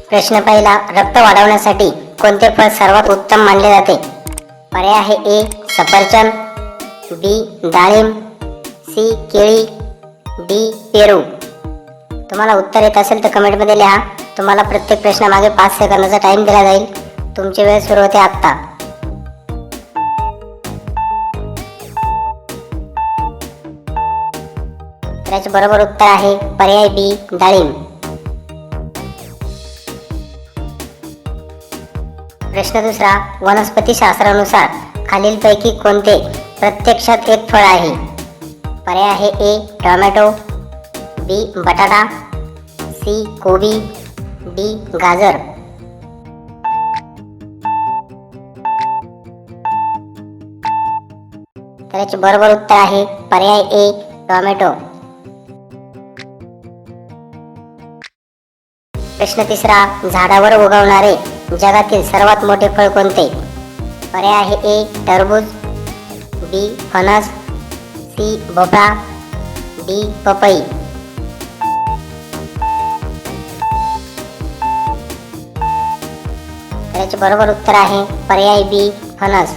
प्रश्न पहिला, रक्त वाढवण्यासाठी कोणते फळ सर्वात उत्तम मानले जाते? पर्याय आहे ए सफरचंद, बी डाळिंब, सी केळी, डी पेरू. तुम्हाला उत्तर येत असेल तर कमेंटमध्ये लिहा. तुम्हाला प्रत्येक प्रश्नामागे 5 सेकंदाचा टाइम दिला जाईल. तुमची वेळ सुरू होते आत्ता. त्याचे बरोबर उत्तर आहे पर्याय बी डाळिंब. प्रश्न दुसरा, वनस्पती शास्त्रानुसार खालीलपैकी कोणते प्रत्यक्षात एक फळ आहे? पर्याय आहे ए टोमॅटो, बी बटाटा, सी कोबी, डी गाजर. त्याचे बरोबर उत्तर आहे पर्याय ए टोमॅटो. प्रश्न तिसरा, झाडावर उगवणारे जगातील सर्वात मोठे फळ कोणते? पर्याय आहे ए टरबूज, बी फणस, सी भोपळा, डी पपई. त्याचे बरोबर उत्तर आहे पर्याय बी फणस.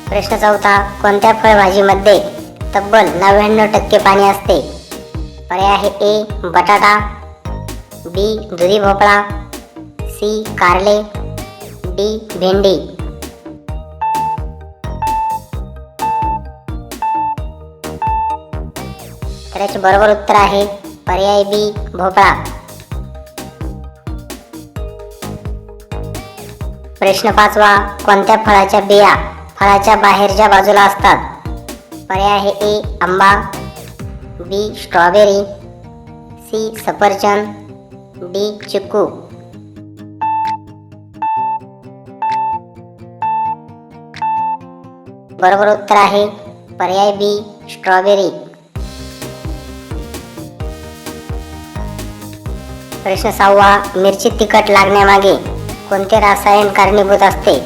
प्रश्न चौथा, कोणत्या फळभाजीमध्ये तब्बल 99% पाणी असते? पर्याय आहे ए बटाटा, बी दुधी भोपळा, सी कारले, डी भेंडी. त्याचे बरोबर उत्तर आहे पर्याय बी भोपळा. प्रश्न पाचवा, कोणत्या फळाच्या बिया फळाच्या बाहेरच्या बाजूला असतात? पर्याय आहे ए आंबा, बी स्ट्रॉबेरी, सी सफरचंद, डी चिक्कू. बरोबर उत्तर आहे पर्याय बी स्ट्रॉबेरी. प्रश्न सहावा, मिरची तिखट लागण्यामागे कोणते रसायन कारणीभूत असते?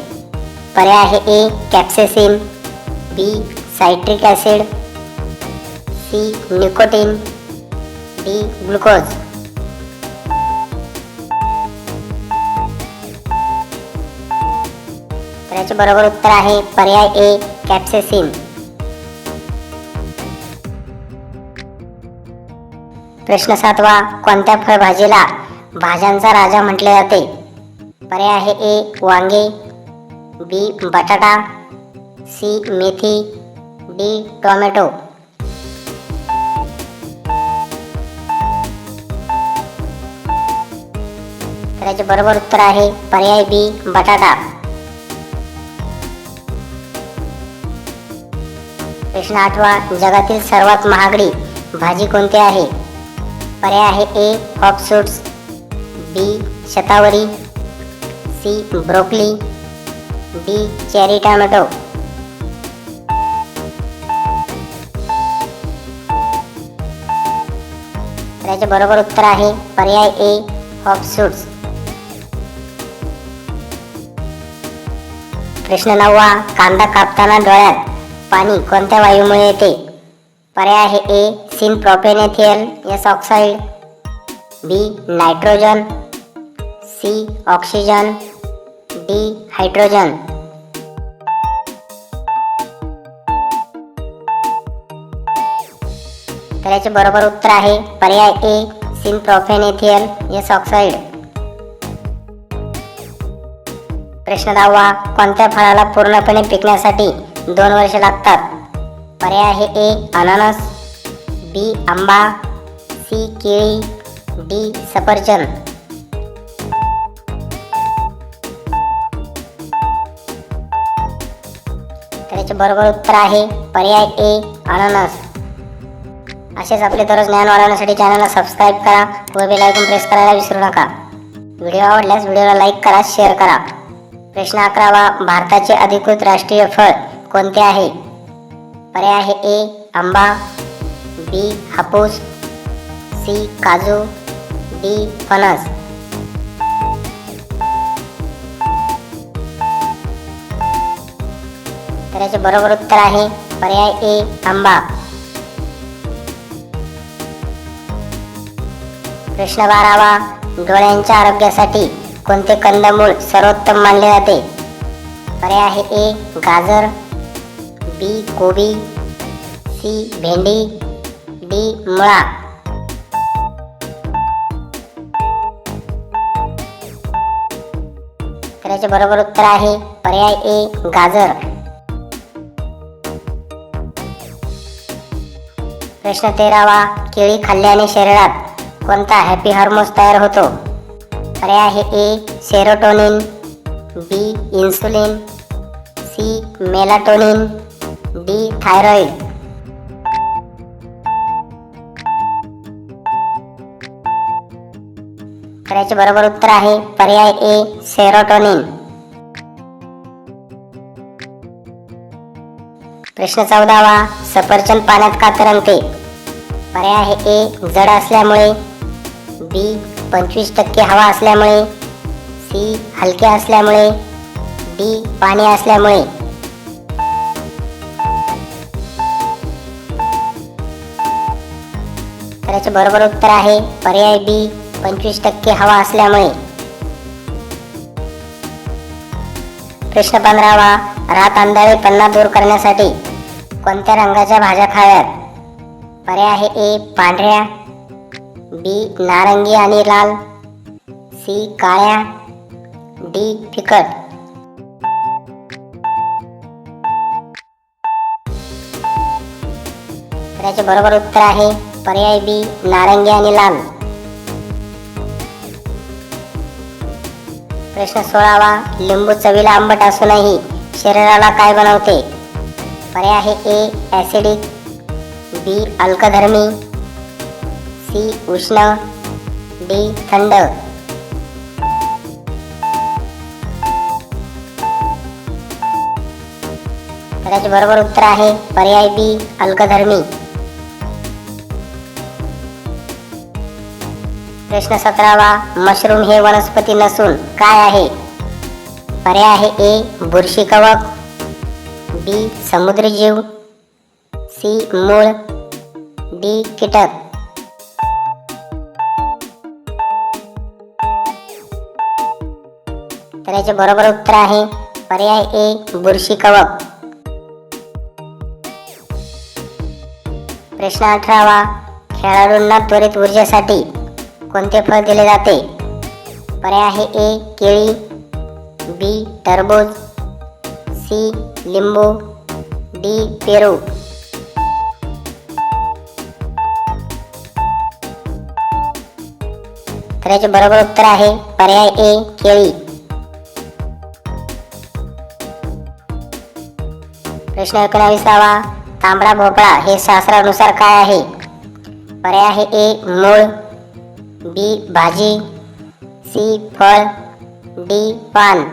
पर्याय आहे A capsaicin, B citric acid, C nicotine, D glucose. त्याचे बरोबर उत्तर आहे पर्याय ए कॅप्सेसिन. प्रश्न सातवा, कोणत्या फळभाजीला भाज्यांचा राजा म्हटले जाते? पर्याय आहे ए वांगे, बी बटाटा, सी मेथी, डी टोमॅटो. त्याचे बरोबर उत्तर आहे पर्याय बी बटाटा. प्रश्न आठवा, जगातील सर्वात महागडी भाजी कोणती आहे? पर्याय आहे ए फॉक्सफूड्स, B shatavari, C broccoli, D cherry tomato. त्याचे बरोबर उत्तर आहे पर्याय ए फॉक्सफूड्स. प्रश्न नववा, कांदा कापताना डोळ्यात पाणी कोणत्या वायूमुळे येते? पर्याय आहे A syn propanethial S oxide, B nitrogen, C oxygen, D hydrogen. त्याचे बरोबर उत्तर आहे पर्याय ए सिनप्रोपेनेथियल एस ऑक्साईड. प्रश्न 10वा, कोणत्या फळाला पूर्णपणे पिकण्यासाठी 2 वर्षे लागतात? पर्याय आहे ए अननस, बी आंबा, सी केळी, डी सफरचंद. त्याचे बरोबर उत्तर आहे पर्याय ए अननस. असेच आपले दररोज ज्ञान वाढवण्यासाठी चॅनलला सबस्क्राईब करा व बेल आयकॉन प्रेस करायला विसरू नका. व्हिडिओ आवडल्यास व्हिडिओला लाईक करा, शेअर करा. प्रश्न 11वा, भारताचे अधिकृत राष्ट्रीय फळ कोणते आहे? पर्याय आहे ए आंबा, बी हापूस, सी काजू, डी फणस. त्याचे बरोबर उत्तर आहे पर्याय ए आंबा. प्रश्न 12वा, डोळ्यांच्या आरोग्यासाठी कोणते कंदमूळ सर्वोत्तम मानले जाते? पर्याय आहे ए गाजर, बी कोबी, सी भेंडी, डी मुळा. तर याचे बरोबर उत्तर आहे पर्याय ए गाजर. प्रश्न 13वा, केळी खाल्ल्याने शरीरात कोणता हॅपी हार्मोन्स तयार होतो? पर्याय आहे A serotonin, B insulin, C melatonin, D thyroid. तर याचे बरोबर उत्तर आहे पर्याय ए सेरोटोनिन. प्रश्न 14वा, सफरचंद पाण्यात का तरंगते? पर्याय आहे ए जड असल्यामुळे, बी 25% हवा असल्यामुळे, सी हलके असल्यामुळे, डी पाणी असल्यामुळे. तर याचे बरोबर उत्तर आहे पर्याय बी 25% हवा असल्यामुळे. प्रश्न 15वा, रात आंधळेपणा दूर करण्यासाठी कोणत्या रंगाच्या भाज्या खाव्यात? पर्याय आहे ए पांढऱ्या, बी नारंगी आणि लाल, सी काळ्या, डी फिकट. तर याचे बरोबर उत्तर आहे पर्याय बी नारंगी आणि लाल. प्रश्न 16वा, लिंबू चवीला आंबट असूनही शरीराला काय बनवते? पर्याय आहे ए ॲसिडिक, बी अल्कधर्मी, सी उष्ण, डी थंड. तर याचे बरोबर उत्तर आहे पर्याय बी अल्कधर्मी. प्रश्न 17वा, मशरूम हे वनस्पती नसून काय आहे? पर्याय आहे ए बुरशी कवक, बी समुद्री जीव, सी मूळ, डी कीटक. तर याचे बरोबर उत्तर आहे पर्याय ए बुरशी कवक. प्रश्न 18वा, खेळाडूंना त्वरित ऊर्जेसाठी कोणते फळ दिले जाते? पर्याय आहे ए केळी, बी टरबूज, सी लिंबू, डी पेरू. तर याचे बरोबर उत्तर आहे पर्याय ए केळी. प्रश्न 19वा, तांबडा भोपळा हे शास्त्रानुसार काय आहे? पर्याय आहे ए मूळ, बी भाजी, सी फळ, डी पान.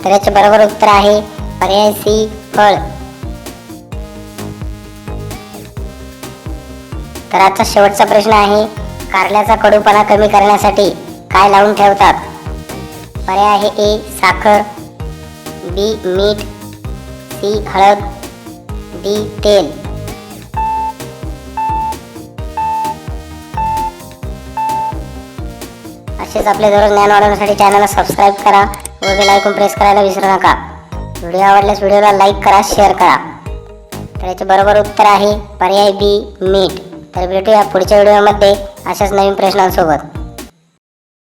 तर याचे बरोबर उत्तर आहे पर्याय सी फळ. तर आजचा शेवटचा प्रश्न आहे, कारल्याचा कडूपणा कमी करण्यासाठी काय लावून ठेवतात? पर्याय आहे ए साखर, बी मीठ, सी हळद, डी तेल. असेच आपले दररोज ज्ञान वाढवण्यासाठी चॅनलला सबस्क्राईब करा व बेल आयकॉन प्रेस करायला विसरू नका. व्हिडिओ आवडल्यास व्हिडिओला लाईक करा, शेअर करा. तर याचे बरोबर उत्तर आहे पर्याय बी मीठ. तर भेटूया पुढच्या व्हिडिओमध्ये अशाच नवीन प्रश्नांसोबत.